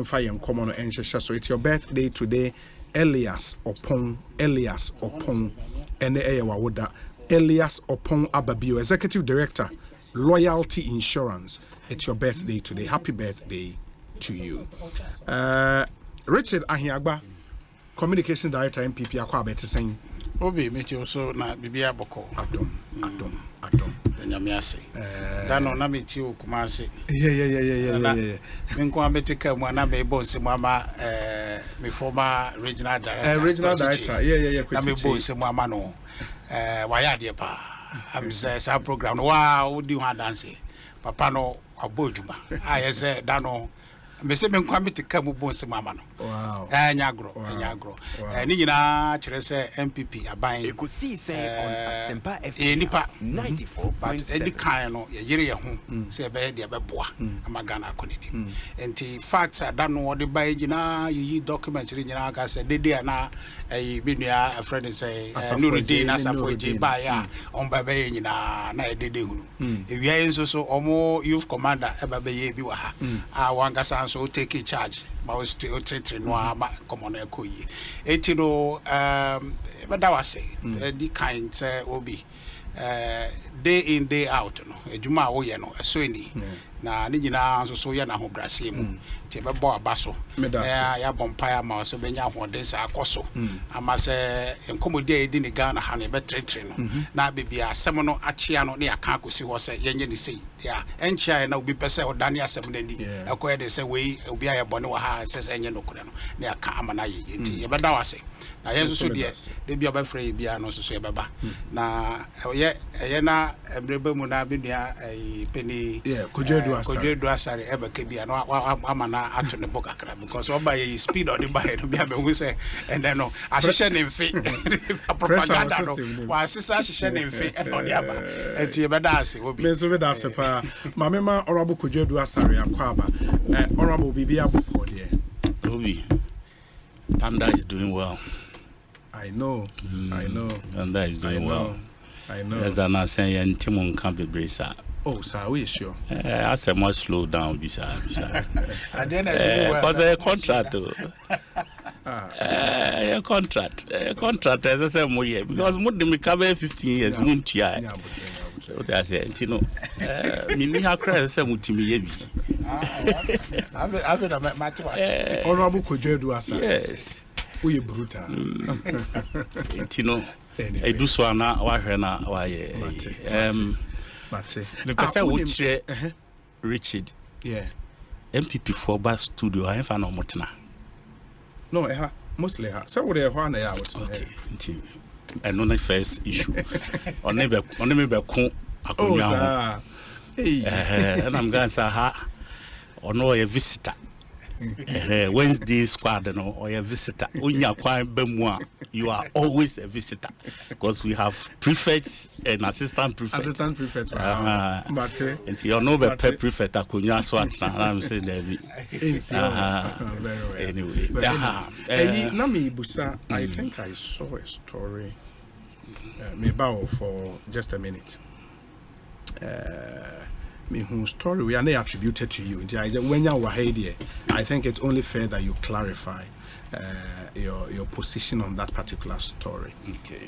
Fire common and so it's your birthday today. Elias Opon, and the Elias Opon Ababio, Executive Director, Loyalty Insurance. It's your birthday today. Happy birthday to you. Richard Ahiagba, Communication Director, MPP, Akwa Beti saying. Obi, meet you so na Bibia Boko. Adom. Nyamiase. Dano na meet you Kumasi. Yeah. Minko abetika mwana mebo se mama me former regional director. Regional director. Yeah. Na mebo se mama no. Wayade pa. Am say sa program no wa odi ho dance. Papa no abojuma. Aye say dano me se me nkwa metika mu bon se mama no. Wow. Nyagro. Ni nyina kire se MPP aban. Ekosiisen on Asempa FM. Nipa 94. But any kind no ye yere ye ho se be de beboa amagana akonini. Enti facts that no the buy nyina yi document nyina ka se dede na menua a friend say Nuruddin Asafoji buy ya on baba nyina na dede hunu. Ewia enso so omo youth commander e baba ye bi wa ha. Wangasa so take charge. Ma was to treat no ama common ekoyi. Etino bada wase the kind say obi day in day out no ejuma wo ye no so ni na ni nyina so ye na ho brase mu ti be bo abaso ya bompire ma so benya ho de sa akoso ama se enkomodi e di ni Ghana ha ne be tretre no na bibia asem no achia no ne aka akosi ho se yenye ni sei ya enchia na obi pese odane asem na ni ekoye de se we obi aye bone wa ha se enye no kure no ne aka amana ye nti ye beda wase na yeso so de bia ba frey bia no so ye beba na ye na emrebe mu na bia peni Kodwedu asare ebe ke bia no amana ato ne boka kra because oba ye speed on the buy no bia be hu say and then no ahihye ne mfe propaganda no wa asisa ahihye ne mfe and on the aba enti ye beda ase obi me so beda ase pa mamema honorable Kodwedu asare akwa aba honorable bibi aboko de obi Panda is doing well. I know. Panda is doing well. I know. As I'm not saying, Timon can't be brisa. Oh, sir, we sure. I said, more slow down, bisa. And then because a contract. A contract, as I said, more year. Because more than me cover 15 years, won't you? What I said, you know, me have cried some to me. I've been a matter. Honorable Kodwedu asare. Yes. We brutal. You know, I do so na wahwe why Mate. The person would share Richard. Yeah. MPP for bus studio. I have no motena. No, mostly. So what they want out. Okay. I know the first issue. On never con. Oh, hey. And I'm going to say, or no, a visitor. Wednesday squad or a visitor. You are always a visitor because we have prefects and assistant prefects. And you know the prefect akunya swat na I'm saying anyway. Nami Busa, I think I saw a story. Maybe for just a minute. Me whose story we are not attributed to you. When you were here, I think it's only fair that you clarify your position on that particular story. Okay.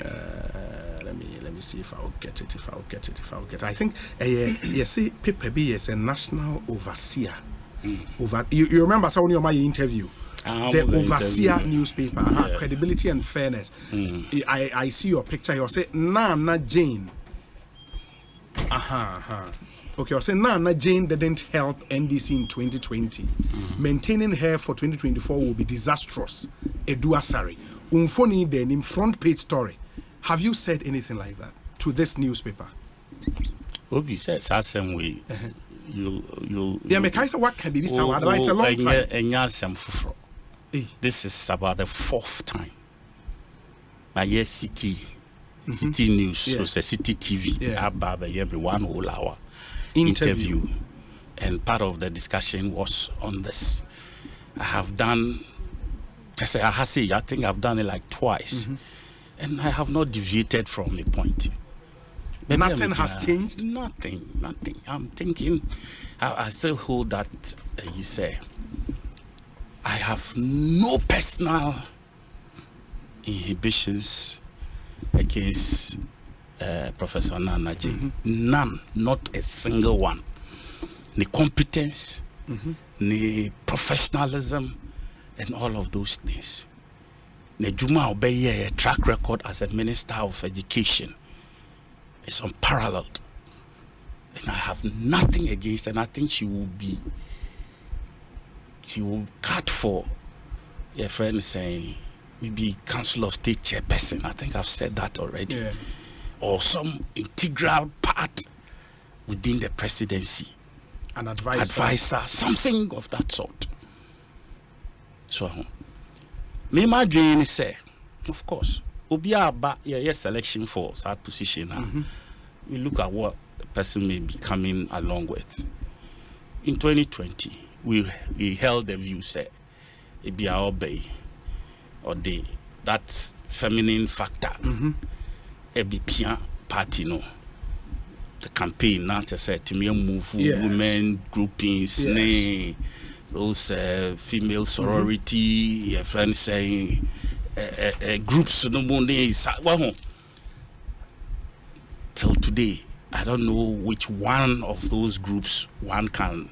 Let me see if I'll get it. I think you see, PPB is a national overseer. You remember someone in my interview? The overseer newspaper, yes. Credibility and fairness. I see your picture. You say Nana Jane. Okay, I say Nana Jane didn't help NDC in 2020. Maintaining her for 2024 will be disastrous. Edu Asare. Umfoni then in front page story. Have you said anything like that to this newspaper? Obi says same way. You yeah, me say what can be this it's a long time. This is about the fourth time. My yes city news, so city TV about every 1 whole hour interview, and part of the discussion was on this. I have done, I think I've done it like twice, and I have not deviated from the point. But nothing has changed. Nothing. I'm thinking, I still hold that. You say have no personal inhibitions against Professor Nanaji. None, not a single one. The competence, the professionalism, and all of those things. The Juma Obeye track record as a Minister of Education is unparalleled. And I have nothing against, and I think she will cut for your friend saying maybe Council of State chairperson. I think I've said that already. Yeah. Or some integral part within the presidency. An advisor. Something of that sort. So, me my dream is say, of course, yes, selection for that position. We look at what the person may be coming along with. In 2020, we held the view, say, it be our bay or that feminine factor. A BPA party, no. The campaign, not just said to me, move women groupings, those female sorority, your friends saying groups, no more days. Till today, I don't know which one of those groups one can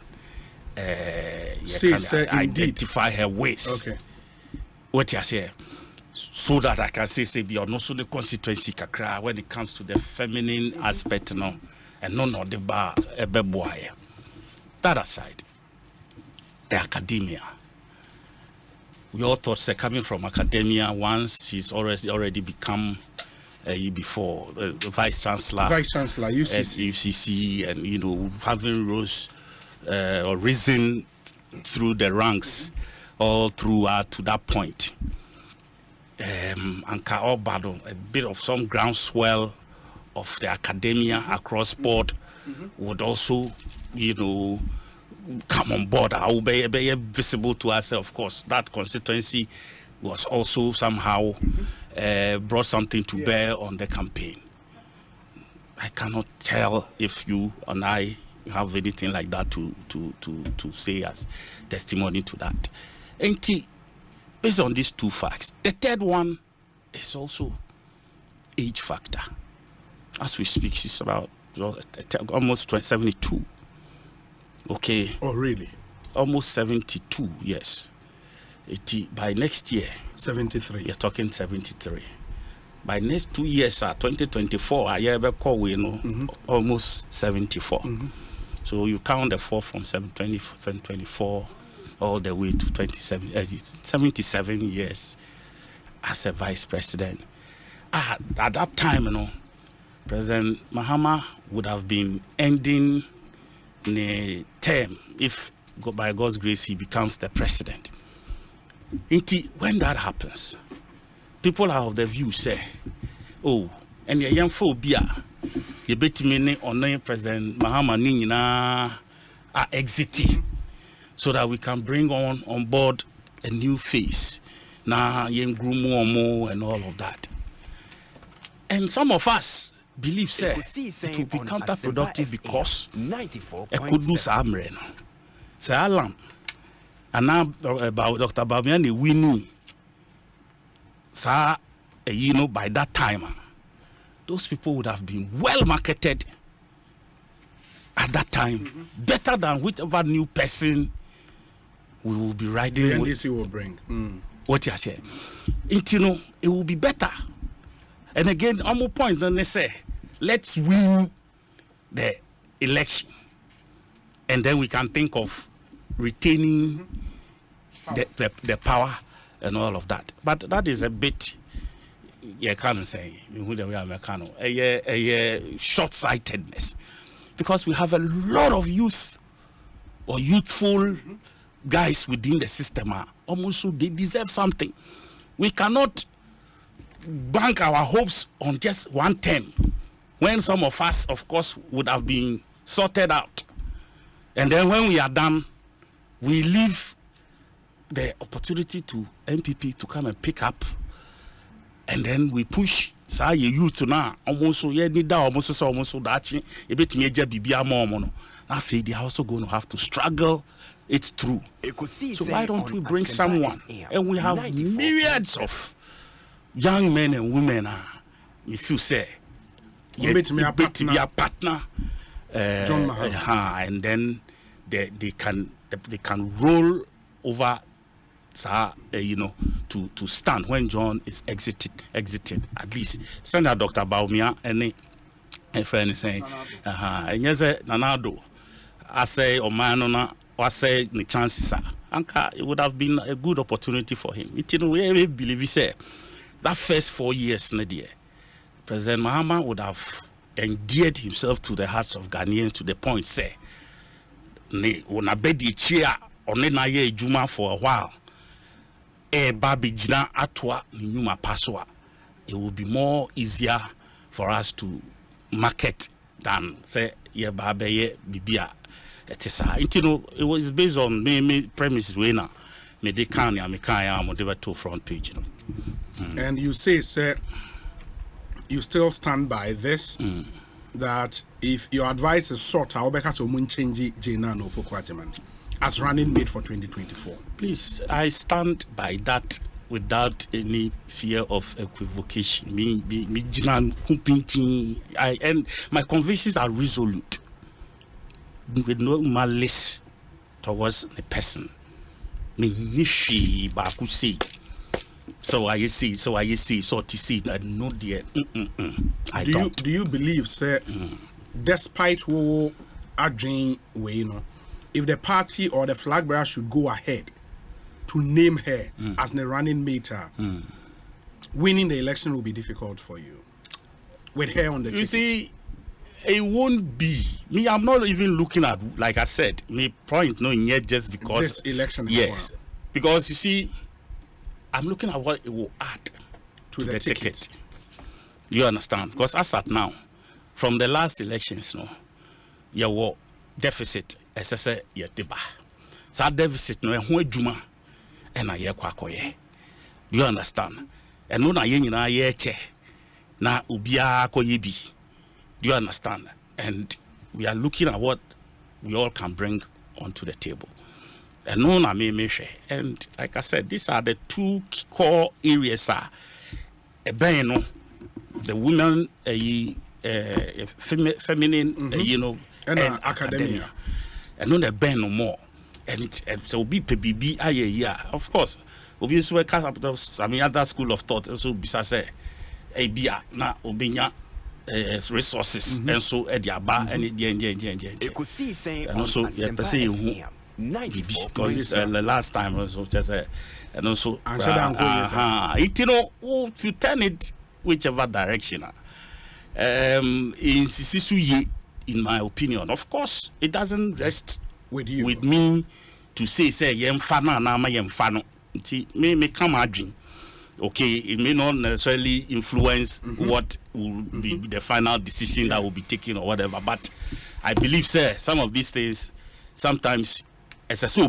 identify her with. Okay. What you say? So that I can say beyond also the constituency kakra when it comes to the feminine aspect, no, and none of the bar boy. That aside, the academia. We all thought say coming from academia once she's already become before the vice chancellor, UCC, and having risen through the ranks all throughout to that point. And battle a bit of some groundswell of the academia across board would also, come on board. I will be visible to us. Of course, that constituency was also somehow brought something to bear on the campaign. I cannot tell if you and I have anything like that to say as testimony to that. Based on these two facts, the third one is also age factor. As we speak, she's about almost 72. Okay. Oh, really? Almost 72, yes. By next year, 73. You're talking 73. By next 2 years, 2024, almost 74. So you count the 4 from 724 all the way to 77 years as a vice president. At that time, President Mahama would have been ending the term if, by God's grace, he becomes the president. When that happens, people are of the view say, and your young phobia, you bet me on President Mahama Nina are exiting. So that we can bring on board a new face. Now, young Grumo and all of that. And some of us believe, say, it will be counterproductive because it could lose Amren. Say, Alan, and now about Dr. Bamiani Winnie, sir, by that time, those people would have been well marketed at that time, better than whichever new person we will be riding the with. NDC will bring. What you say? It will be better. And again, on more points, then they say, let's win the election. And then we can think of retaining the power and all of that. But that is a bit, you can't say, a short-sightedness. Because we have a lot of youth or youthful guys within the system almost so they deserve something. We cannot bank our hopes on just one term when some of us, of course, would have been sorted out. And then when we are done, we leave the opportunity to MPP to come and pick up, and then we push Sa ye youth na almost so ye need that almost so that a bit me bibia more no. Now they are also going to have to struggle it through. So why don't we bring someone? And we have myriads of young men and women. If you say, you be a partner, John Mahama. And then they can roll over, to stand when John is exited. At least send out Dr. Baumia and a friend is saying, and yes, Nanado. I say, or man, or say, the chances are, Anka, it would have been a good opportunity for him. It didn't really believe he said that first 4 years, Nadia, President Mahama would have endeared himself to the hearts of Ghanaians to the point, say, ne, when I bed the chair or na ye juma for a while, babi jina atwa nyuma paswa, it will be more easier for us to market than say, ye babe ye bibia. It was based on me premises way now. Me de can ya me can whatever to front page. And you say, sir, you still stand by this that if your advice is sought, I'll be to Munchenji Jena no Pokwajaman as running mate for 2024. Please, I stand by that without any fear of equivocation. And my convictions are resolute. With no malice towards the person. Me nishi baku say. So I see, so to see that no dear. I don't. Do you believe, sir, despite who Adrian way, if the party or the flag bearer should go ahead to name her as the running mate, winning the election will be difficult for you. With her on the ticket. You see, it won't be. Me, I'm not even looking at, like I said, me point no yet just because this election. Yes. Because you see, I'm looking at what it will add to the ticket. You understand? Because as at now, from the last elections, there was deficit, as I said, yetiba. So that deficit, no, juma, and I ye. You understand? And no na ye na ye che na ubia koyebi. Do you understand? And we are looking at what we all can bring onto the table. And no na me share. And like I said, these are the two core areas. The women, feminine, and academia. And no the ben no more. And so be PBB of course. Obi so other school of thought so bisa say bia na obinya resources and so ediaba and Ekosiisen and also because the last time also just and also if you turn it whichever direction in my opinion, of course it doesn't rest with me to say yem fana na ma yem fano me come adwin. Okay, it may not necessarily influence what will be the final decision that will be taken or whatever, but I believe, sir, some of these things sometimes as a so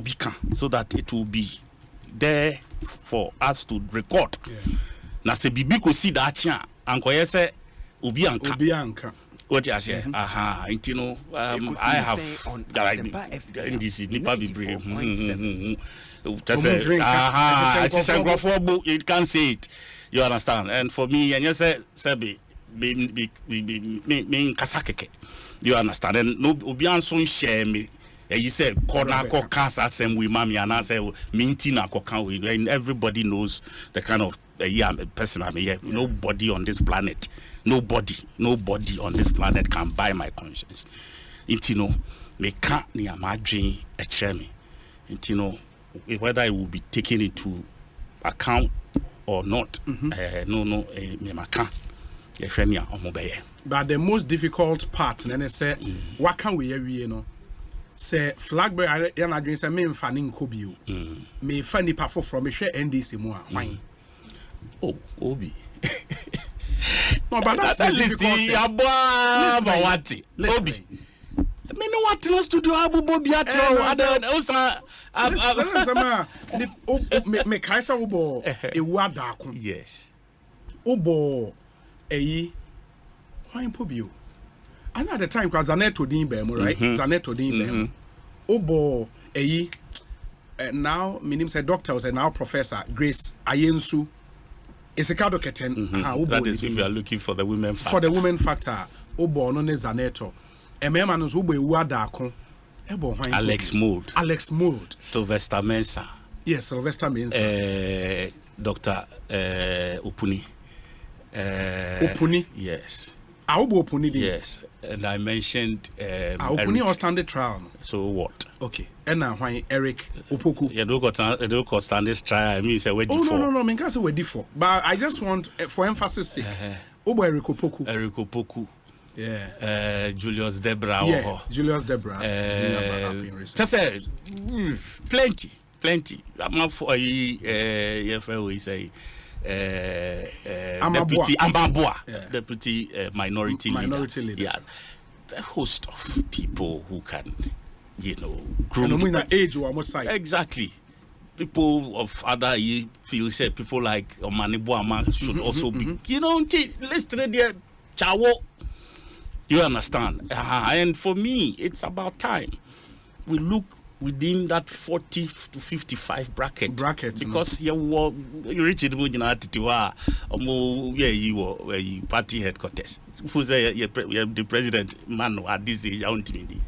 that it will be there for us to record. Now, say bibi ko see that chia, anko yese ubi anka. What you say? I have this nipa bibre. You can't say it. You understand? And for me, and you say me kasakeke. You understand? And no obian son share me. You say corner ko kasa same we mami and I say minti na ko kan we. And everybody knows the kind of person I'm here. Nobody on this planet. Nobody on this planet can buy my conscience. Me can't ni amadrin a chemi. Whether it will be taken into account or not, but the most difficult part, say, what can we say flag bearer yana dream say me mfani nkobio me fani pafo from me share NDC mu a hwan obi no but that's the difficult thing obi me no what in studio abubo bi atro me kaisa ubo ewu adakun yes ubo why impo you? And at the time, because Zaneto din bemo, right? Zaneto din bemo. Obo now my name said doctor was now Professor Grace Ayensu. It's a card keten. That is if you are looking for the women factor. For the women factor, Obo no ne Zaneto. Emema no Ubo Uadako. Alex Mould. Sylvester Mensah. Yes, Sylvester Mensah. Dr. Opuni. Opuni? Yes. Aubo Opuni? Yes. And I mentioned Opuni or standard trial. So what? Okay. And now why Eric Opoku? You don't got standard trial. I mean, it's a wedding. Oh, no. I mean, that's a wedding for. But I just want, for emphasis sake, Obo Eric Opoku. Yeah. Julius Debra. Yeah. Julius Debra. Just plenty. I'm not for we say. Deputy Ambabua, deputy minority leader. Yeah, the host of people who can, groom age or almost side. Exactly. People of other fields, say people like Omanibuama should also be, let's trade there, Chawo. You understand? And for me, it's about time we look within that 40 to 55 bracket because you reach it when you party headquarters. The president man at this age, exactly.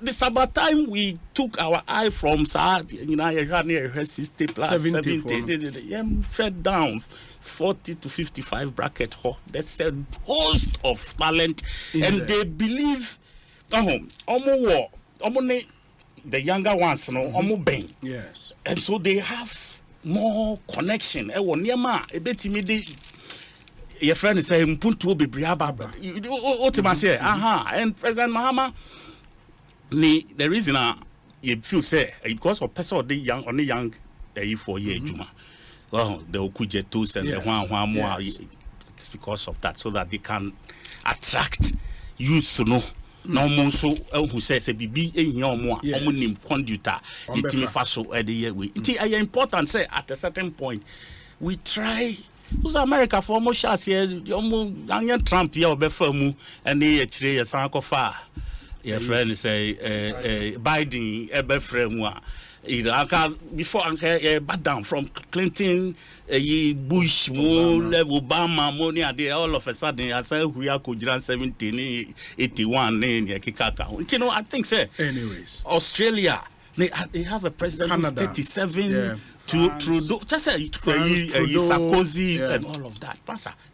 This about time we took our eye from 60 plus 70, shut down 40 to 55 bracket. That's a host of talent, and they believe. The younger ones, bang. Yes. And so they have more connection. Your friend is saying, Puntu Bibriaba. And President Mahama, the reason you feel say, because of person the young, 4 years, Juma. Well, the Okujetus and the more. It's because of that, so that they can attract youth to know. No one so who says a BB in your more conductor, the team faso at the year. It is important, say at a certain point, we try. Who's America for more shots here? Young Trump, your befamu, and the actually a sankofa. Your friend say Biden, a befremwa. Before back down from Clinton, Bush, Obama, money, all of a sudden, I say we are 1781 I think so. Anyways, Australia, they have a president who's 37 to Trudeau, just say Sarkozy and all of that.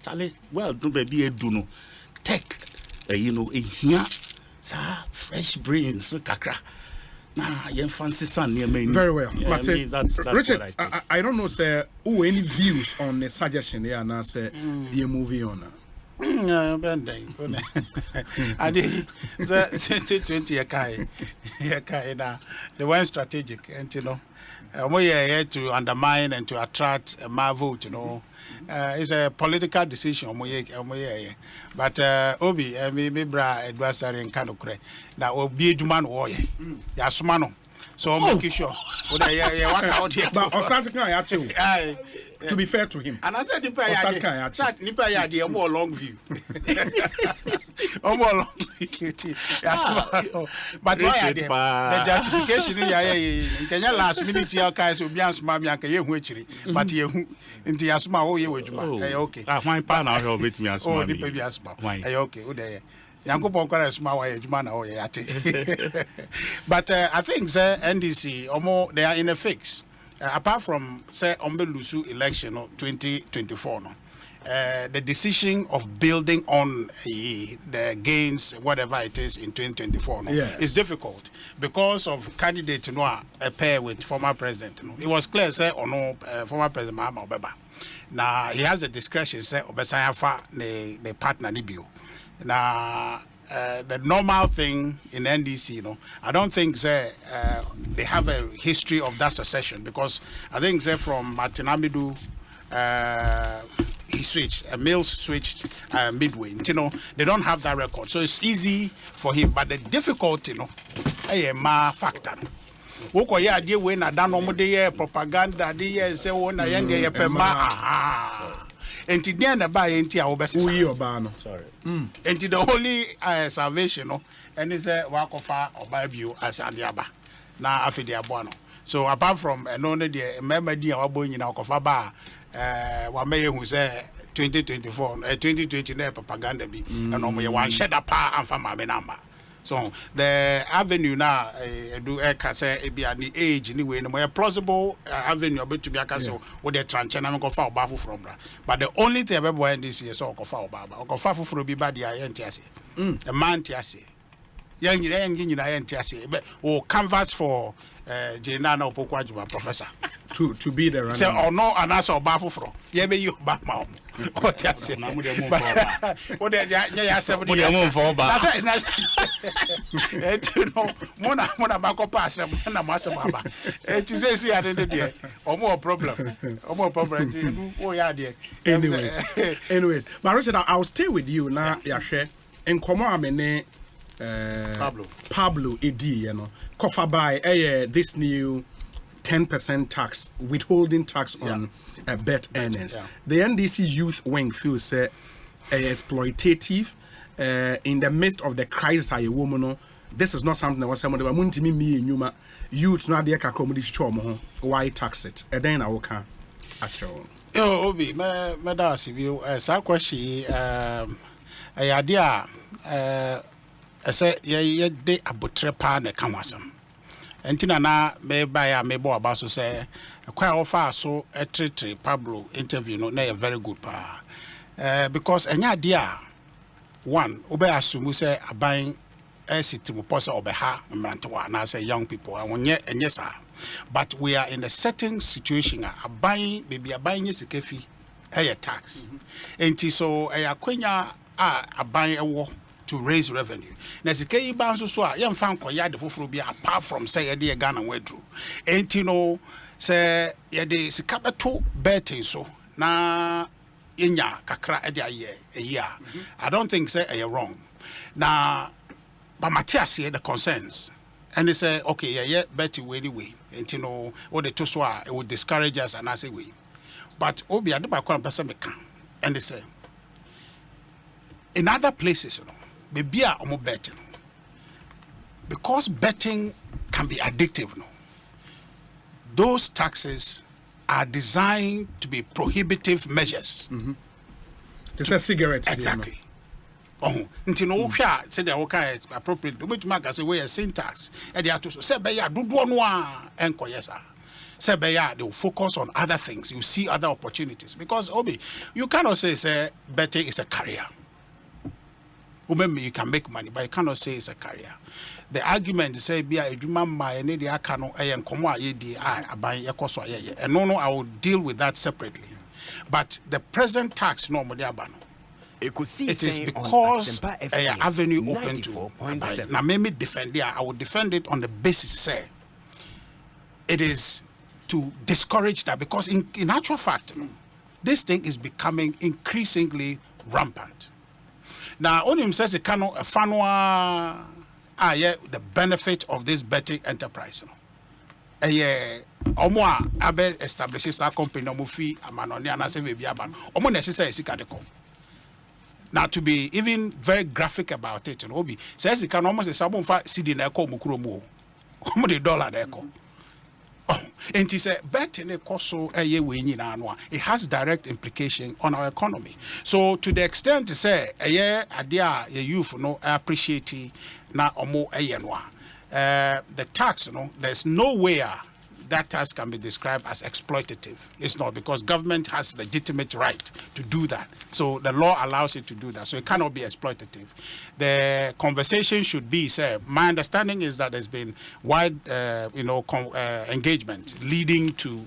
Charlie, well, do baby eduno tech, here, fresh brains, kakra. Very well. Yeah, that's Richard, I don't know, sir, any views on the suggestion there and I say you movie on. I did 20 the one strategic and we are here to undermine and to attract a vote, it's a political decision. But Obi, me bra adversary in Kanokre. That will be a Juman warrior. Yasumano. So I'm making sure. Work out here. But to be fair to him. And I said, Nipa more long view. More long view. But why the justification in Kenya last minute, your guys will be on Smami and Kaya Witchery. But you into Yasma, okay. My partner will beat me as well. Okay, but I think NDC they are in a fix. Apart from say Lusu election 2024 the decision of building on the gains whatever it is in 2024 is difficult because of candidate a pair with former president. It was clear say former president Mahama Obeba. Now he has the discretion say Obesaya fa the partner Nibio. Now, the normal thing in NDC, I don't think they have a history of that succession because I think from Martin Amidou, he switched, Mills switched midway. They don't have that record, so it's easy for him. But the difficulty, a factor. Woko ya die we na dano mo de propaganda de say wona ye pema enti den na ba enti a wo besesa Uyi oba no. Sorry. Enti the only salvation no and is wakofa oba bio as adiaba na afidi abo no. So apart from no ne de member di a wabo nyina wakofa ba wa meye hu say 2024 2020 na propaganda bi and omo ye wan sheda pa amfa ma me number. So the avenue now do say e bia the age ni way no more plausible avenue obetumi aka say wo the tranche na me go fa oba foforo bra. But the only thing we boy this year so okofa oba ba okofa foforo bi ba dia ye ntiase a man ntiase yan nyina ye ntiase o canvas for Jena na opokwa juba professor to be the runner. Say or no anasa oba foforo ye be you ba ma o tiase Na mu de mo ba. o de ya 70 Mo de mo fo ba. No mona bakopa asem na masem aba ti say see ade de omo problem o ya de anyways but Richard, I'll stay with you now. Ya hwe enkomo amene Pablo Edi, you know, cover by this new 10% tax, withholding tax on bet earners. Yeah. The NDC youth wing feels exploitative in the midst of the crisis. A woman, this is not something that was somebody but me and youth not the accommodation. Why tax it? And then I will come at your own. Yo, Obi, me da civil sa question idea ese ye de abotrepa na kanwasam entina na me buy a me bo aba so say kwa ofa so tretre Pablo interview no na very good pa because enya dia one obe assume say aban sitimu posa obeha mrantewa na say young people wonye enye sa but we are in a certain situation aban baby aban sikefi tax enti so akwanya aban ewo to raise revenue. Na sika yi ba nso so a ye mfa nkoya de foforo bi apart from say ye de Ghana wedru. Enti no say ye de sika beto betting so na yenya kakra e de aye a I don't think say e wrong. Na but Matthias here the concerns and they say okay yeah betty anyway. Enti no what the to so a it would discourage us and I say we. But obi ade ba kwa person meka and they say in other places, you know, maybe I'm betting because betting can be addictive. No, those taxes are designed to be prohibitive measures. It's a cigarette. Exactly. Oh, until no say the okay appropriate. Which mark as a way a syntax. And they are to say, "Beya do one and koyesa." Say, "Beya they will focus on other things. You see other opportunities because Obi, you cannot say betting is a career. You can make money, but you cannot say it's a career. The argument is say, "Be a remember any the akano and komo ayedi aban yekoso ayeye." And no, I will deal with that separately. But the present tax no abano. It is because an avenue open to now me defend it. I will defend it on the basis say it is to discourage that because in actual fact, this thing is becoming increasingly rampant. Now, only him says it cannot fanwa the benefit of this betting enterprise. Omo abe establishes a company no mufi amanoni anase bebi aban. Omo necessary sika de ko. Now to be even very graphic about it, Obi says it can almost say fa CD na ko mukuro mu. Omo the dollar de ko. Oh, and he said, betting a coso it has direct implication on our economy. So to the extent to say a year idea youth no appreciate na omo the tax, there's nowhere that tax can be described as exploitative. It's not because government has legitimate right to do that. So the law allows it to do that. So it cannot be exploitative. The conversation should be, my understanding is that there's been wide, engagement leading to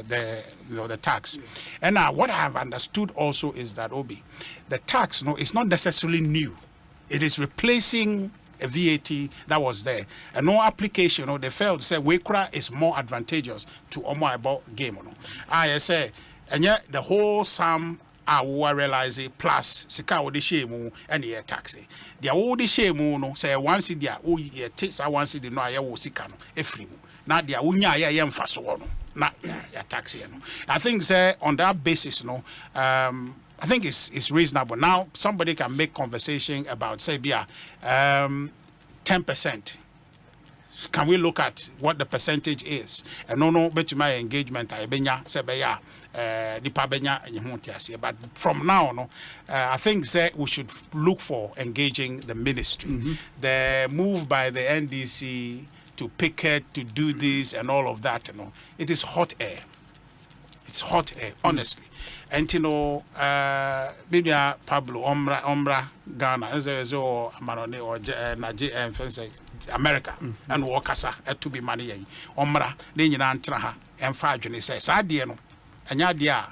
the tax. And now what I have understood also is that, Obi, the tax, is not necessarily new. It is replacing a VAT that was there. And no application, they felt say Wekra is more advantageous to Omo about game. I say, and yet the whole sum I will realize it plus sika wo de shame and the taxi. The wo de shame no say once dia wo ye takes I once the no aye wo sika no efri mu. Na dia wo nya aye mfa so no. Na ya taxi no. I think say on that basis I think it's reasonable. Now somebody can make conversation about say 10%. Can we look at what the percentage is? And no, but my engagement, but from now, no, I think we should look for engaging the ministry. The move by the NDC to picket, to do this and all of that, it is hot air. It's hot air, honestly. And maybe Pablo Ombra Ghana, or Amarone or America, and Wakasa to be money. Ombra, then you antra and 5 and says, Sadiano, and Yadia,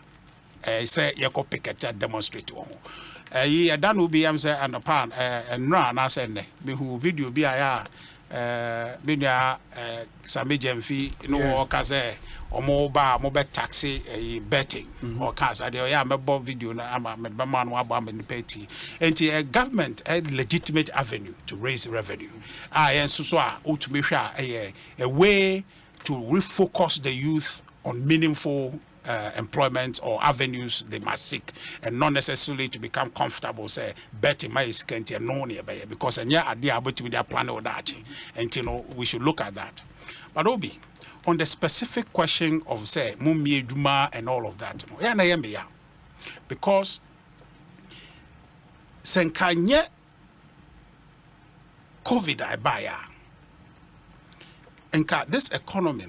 say Yako picket demonstrate. Ye a done will be and the pan and run, I said, me who video be some fee, no Wakaze. Or mobile taxi betting or cars. I am a video na I'm a man in the petty. And a government a legitimate avenue to raise revenue. And so to be a way to refocus the youth on meaningful employment or avenues they must seek, and not necessarily to become comfortable. Say betting my is can't no near because and yeah idea about me their plan or that. And we should look at that. But Obi, on the specific question of say Mumie Duma and all of that, because Senkanye COVID I buy and this economy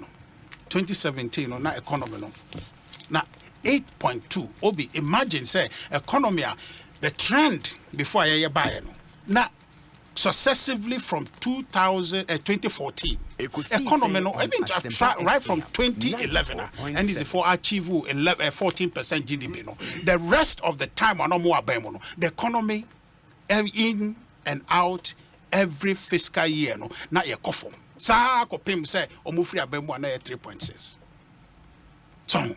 2017 or not economy now 8.2 Obi imagine say economy the trend before I buy now successively from 2014 economy even just right from 2011 and is for achieve 14% GDP the rest of the time the economy in and out every fiscal year na ye kofom sa kopim say omufri abemu na 3.6 so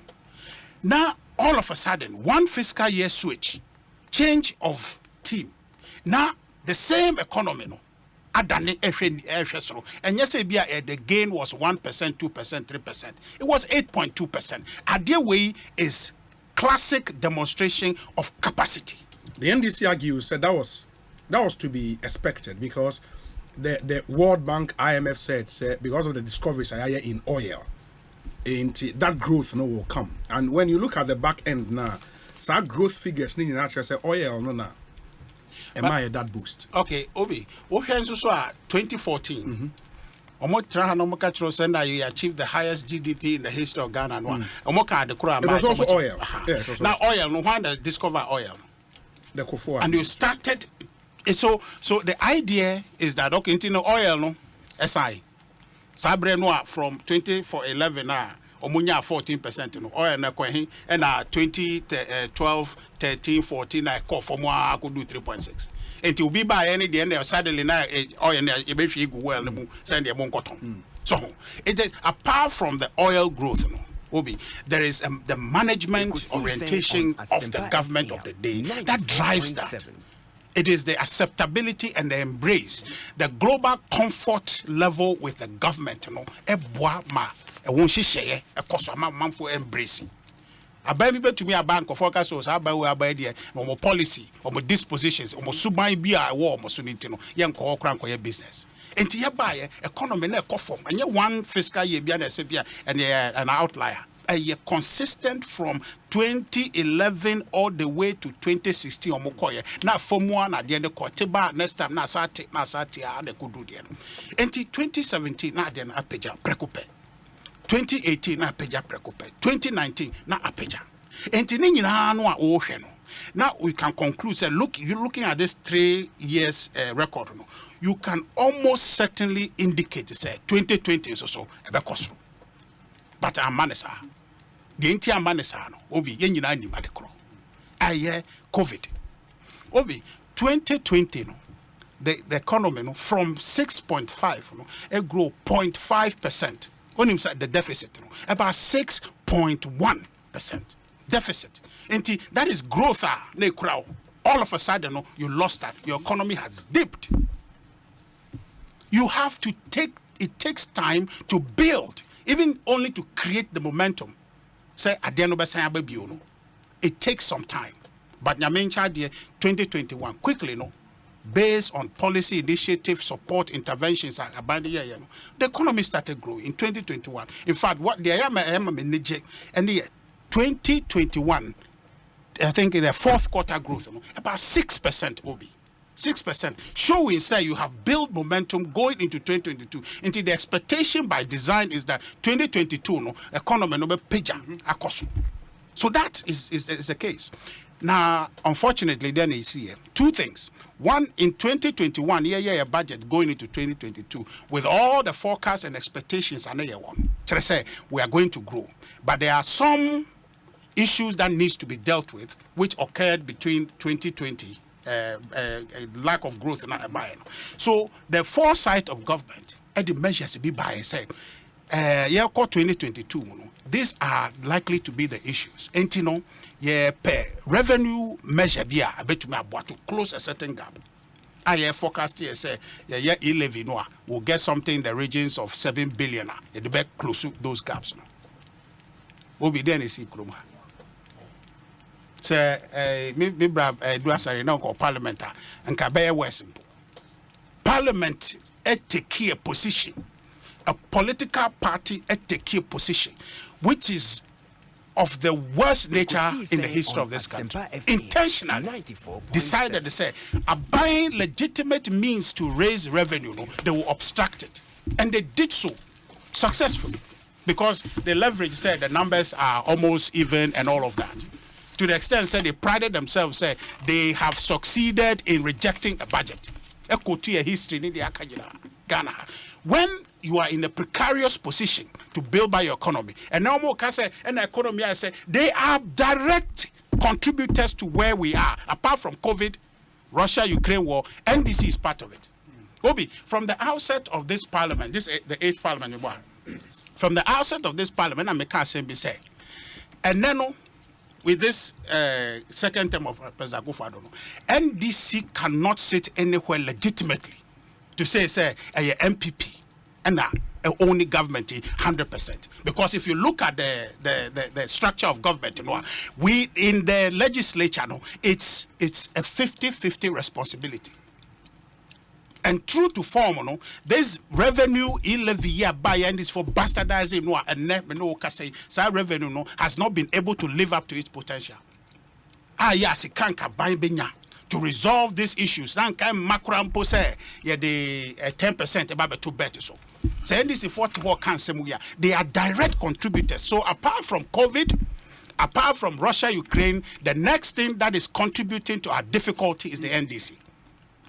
now all of a sudden one fiscal year switch change of team now the same economy adane ehwe and yes the gain was 1%, 2%, 3%. It was 8.2%. Idea way is classic demonstration of capacity. The NDC argues said that was to be expected because the World Bank IMF said because of the discoveries in oil that growth will come. And when you look at the back end now, so growth figures need to say oil no. Am I that boost? Okay, Obi. What happens also 2014? You achieved the highest GDP in the history of Ghana. It was also oil. Now oil, no one that discover oil. The Kofoa. And you started. So the idea is that okay, oil no SI. Sabre no from 2011 omunya 14% no oil na kwahin and 2012 13 14 I call for more I could do 3.6 and to be by any the end suddenly now oil na e be fi go well no send the cotton. So it is apart from the oil growth no Obi, there is the management orientation of the government of the day that drives that. It is the acceptability and the embrace, the global comfort level with the government, won't she share a cost of man for embracing. A baby to me a bank of focus was about no policy or dispositions or subai be a war sunitino, young call crank or your business. And to your buyer, economy never conform, and you one fiscal year beyond a sepia and an outlier. A year consistent from 2011 all the way to 2016 omokoye na form one at the end of Koteba next time na sati and the kudu there. Until 2017 na den apeja prekope. 2018 na apeja prekope. 2019 na apeja. Until ni nyina no a wo hwe no. Now we can conclude say look you're looking at this 3 years record no. You can almost certainly indicate say 2020 so ebekosro. But I'm manesa. The entire manesa no obi yen nyina ni madekro. Aye COVID. Obi 2020 no the economy no from 6.5 no it grow 0.5%. Onim say the deficit no about 6.1% deficit. And that is growth na crowd. All of a sudden no you lost that. Your economy has dipped. You have to it takes time to build. Even only to create the momentum, say it takes some time. But Nyamencha 2021 quickly no. Based on policy initiative, support, interventions, the economy started growing in 2021. In fact, what the and the 2021, I think in the fourth quarter growth, about 6% will be. 6%. Showing say you have built momentum going into 2022. Into the expectation by design is that 2022 no economy no be pija akoso. So that is the case. Now, unfortunately, then you see two things. One, in 2021, a budget going into 2022 with all the forecasts and expectations, and one. Say we are going to grow, but there are some issues that needs to be dealt with, which occurred between 2020, lack of growth in buying. So the foresight of government and the measures to be by say, 2022. These are likely to be the issues. And you know, revenue measure be to close a certain gap. I forecast here say e-levy no will get something in the regions of 7 billion. It be close to those gaps. Obi then is kroma. Say me bra do asare na ko parliament and ka be simple. Parliament take a position. A political party take a position which is of the worst nature in the history of this country. Intentionally decided to say, buying legitimate means to raise revenue, they will obstruct it. And they did so successfully because the leverage said the numbers are almost even and all of that. To the extent said they prided themselves, say they have succeeded in rejecting a budget. A history in Ghana. When you are in a precarious position to build by your economy, and now more can say, and the economy, I say, they are direct contributors to where we are. Apart from COVID, Russia-Ukraine war, NDC is part of it. Obi, from the outset of this parliament, this the 8th parliament, from the outset of this parliament, I make assembly say, and then with this second term of President Akufo-Addo, NDC cannot sit anywhere legitimately to say a MPP and only government 100%. Because if you look at the structure of government, we in the legislature, it's a 50-50 responsibility. And true to form, this revenue levy by and is for bastardizing and revenue has not been able to live up to its potential. Yes, it can't buy benya. To resolve these issues, then can macro say the 10% about 2 better so. So NDC 44 can they are direct contributors. So apart from COVID, apart from Russia, Ukraine, the next thing that is contributing to our difficulty is the NDC.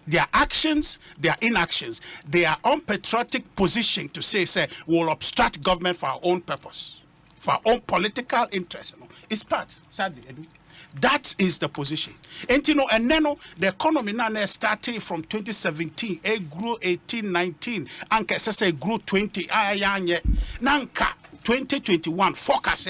Their actions, their inactions, their unpatriotic position to say we'll obstruct government for our own purpose, for our own political interest. It's part, sadly, Edu. That is the position. And you know, and then the economy now started from 2017, it grew 18, 19, and it grew 20, nanka 2021 focus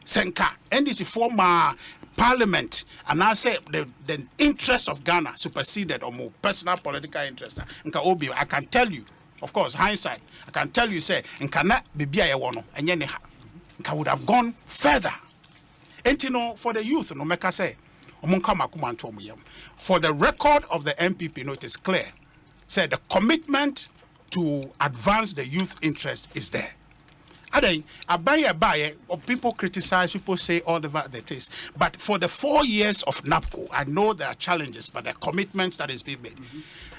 senka and this former parliament and I say the interest of Ghana superseded or more personal political interest. I can tell you, of course, hindsight, I can tell you say nkana bibia ye wono enye ne ha. Nka would have gone further. And you know, for the youth, no make say, for the record of the MPP, it is clear. Say the commitment to advance the youth interest is there. I buy, or people criticize, people say all the taste. But for the 4 years of NAPCO, I know there are challenges, but the commitments that is being made.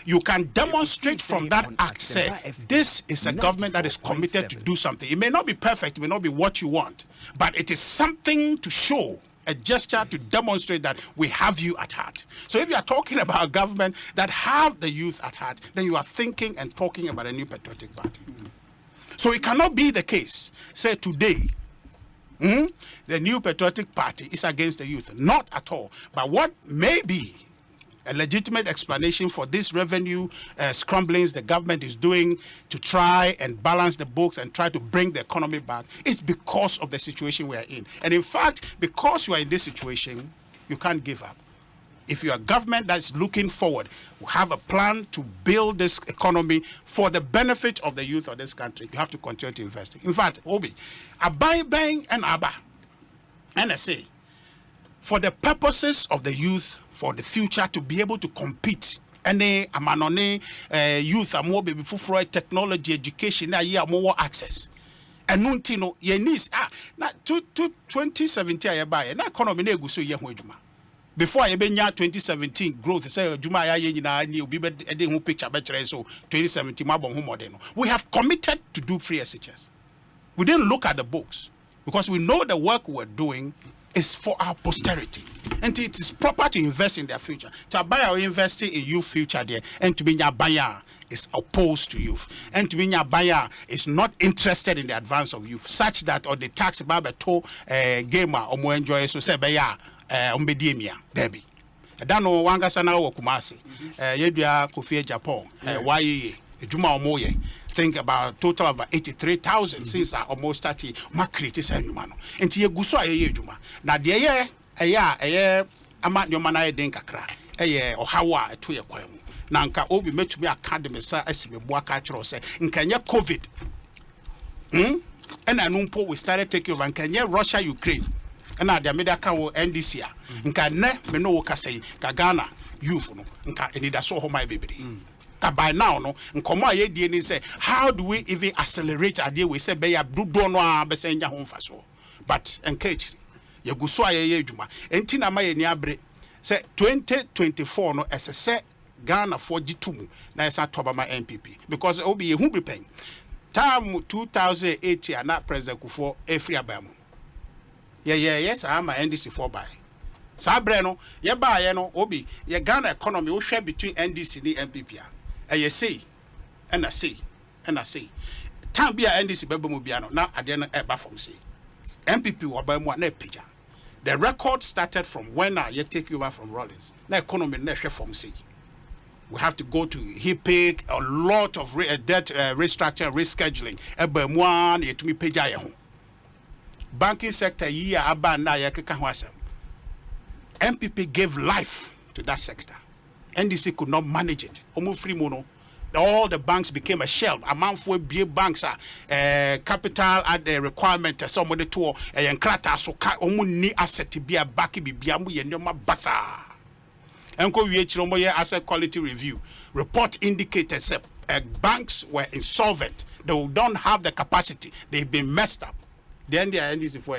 You can demonstrate from that act, say, this is a government that is committed to do something. It may not be perfect, it may not be what you want, but it is something to show, a gesture to demonstrate that we have you at heart. So if you are talking about a government that have the youth at heart, then you are thinking and talking about a new patriotic party. So it cannot be the case, say today, the new patriotic party is against the youth. Not at all. But what may be a legitimate explanation for this revenue scramblings the government is doing to try and balance the books and try to bring the economy back is because of the situation we are in. And in fact, because you are in this situation, you can't give up. If you are a government that's looking forward, we have a plan to build this economy for the benefit of the youth of this country, you have to continue to invest. In fact, Obi, a bang and Abba, NSA, for the purposes of the youth, for the future to be able to compete. Any amanone youth are more baby for technology education na year more access. And no ye needs na 2017 I buy na economy na egu so ye ho adwuma. Before I been 2017 growth say adwuma ya ye nyina ni obi be de ho picture be kire so 2017 mabon ho modern. We have committed to do free SHS. We didn't look at the books because we know the work we're doing is for our posterity, and it is proper to invest in their future. To buy or investing in youth future there, and to be your buyer is opposed to youth, and to be your buyer is not interested in the advance of youth, such that or the tax about to gamer or more enjoy so say buyer umbedemia debi. I don't know wanga sana wo kumasi. Yedua Kofi Japan. Why Juma Omoye. Think about total of 83,000 since I almost started my creative anymano. And ye guso aye juma. Na de ye ama nyomana den kakra. Or hawa to ye kwemu. Na nka obi metumi academy sa asime boa ka kiro se nka nye COVID. And anumpo we started taking over nka nye Russia Ukraine. And the America wo NDC nka ne me no wo kasai ka Ghana youth no nka enida so ho my baby. By now, no, and come on, ye say, how do we even accelerate idea? We say, be a do no besenya home faso. But encourage ye go so ye juma. Entina ma ye niabre say 2024 no as say Ghana 42 na esa toba ma MPP because obi ye hu preparing. Time 2008 and na President Kufuor every abamu. Yes, I am a NDC 4 by. Sabre no ye ba ye no obi ye Ghana economy we share between NDC and MPP. I say, and I say. Time be a NDC Bebemubiano, now I didn't ever from say. MPP were by one page. The record started from when I take over from Rollins. The economy never from say. We have to go to HIPIC, a lot of debt restructuring, rescheduling. Ebemwan, yet me page. Banking sector, year abana yakekahwasem. MPP gave life to that sector. NDC could not manage it. Almost free mono. All the banks became a shell. Amount for banks are capital at the requirement. Some of the two and krata so ni asset to be a baki biamu yenoma basa. Enko we asset quality review report indicated banks were insolvent. They don't have the capacity. They've been messed up. Then they are NDC for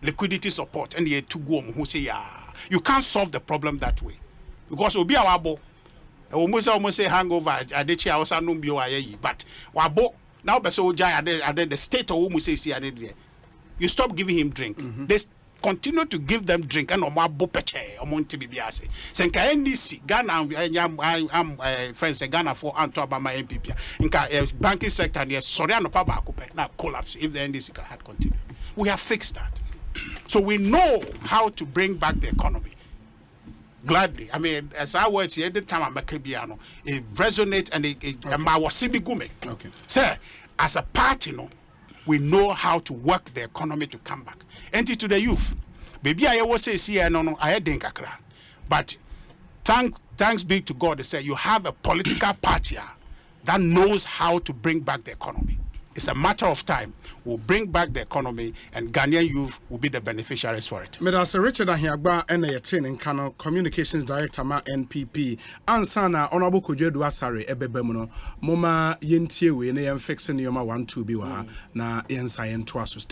liquidity support and they to go who say you can't solve the problem that way. Because obi awabo almost say hangover adechi awasa no bi oaye but wabo now be so jai the state of almost say you stop giving him drink. They continue to give them drink and omabo peche omonti bibiase senka NDC Ghana am friends Ghana for Anto Obama MPP nka banking sector there sorry no pa ba akupe na collapse if the NDC had continued. We have fixed that, so we know how to bring back the economy. Gladly, I mean, as I words here, the time I'm a Kebiano, it resonates and it was gume. Okay. Sir, as a party, we know how to work the economy to come back. Enter to the youth. Baby, I always say, see, no, I didn't kakra. But thanks be to God, they say you have a political party that knows how to bring back the economy. It's a matter of time. We'll bring back the economy and Ghanaian youth will be the beneficiaries for it. Medasa Richard Ahiagba and a Kano Communications Director ma NPP. Ansana Honorable Kojedu Asare Ebebemuno. Moma Yentiewe ne yem fixing yoma 1-2 biwa na yensa yentoaso.